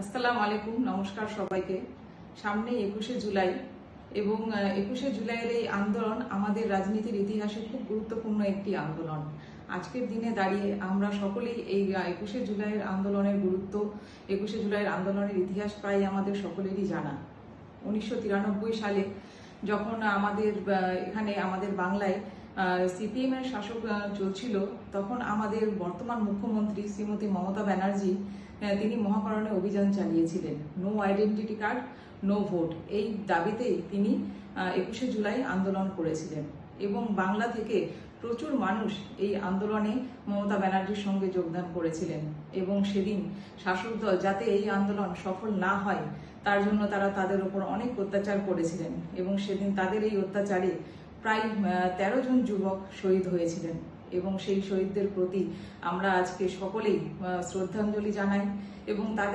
আসসালামু আলাইকুম, নমস্কার সবাইকে। সামনে 21শে জুলাই এবং 21শে জুলাইয়ের এই আন্দোলন আমাদের রাজনীতির ইতিহাসে খুব গুরুত্বপূর্ণ একটি আন্দোলন। আজকের দিনে দাঁড়িয়ে আমরা সকলেই এই 21শে জুলাইয়ের আন্দোলনের গুরুত্ব, 21শে জুলাইয়ের আন্দোলনের ইতিহাস প্রায় আমাদের সকলেরই জানা। 1993 সালে যখন আমাদের এখানে আমাদের বাংলায় সিপিএম এর শাসক চলছিল, তখন আমাদের বর্তমান মুখ্যমন্ত্রী শ্রীমতী মমতা ব্যানার্জি তিনি মহাকরণে অভিযান চালিয়েছিলেন। No identity card, no vote, এই দাবিতেই তিনি 21শে জুলাই আন্দোলন করেছিলেন এবং বাংলা থেকে প্রচুর মানুষ এই আন্দোলনে মমতা ব্যানার্জির সঙ্গে যোগদান করেছিলেন এবং সেদিন শাসক দল যাতে এই আন্দোলন সফল না হয় তার জন্য তারা তাদের ওপর অনেক অত্যাচার করেছিলেন এবং সেদিন তাদের এই অত্যাচারে প্রায় 13 জন যুবক শহীদ হয়েছিলেন এবং সেই শহীদদের প্রতি আমরা আজকে সকলেই শ্রদ্ধাঞ্জলি জানাই এবং তাদের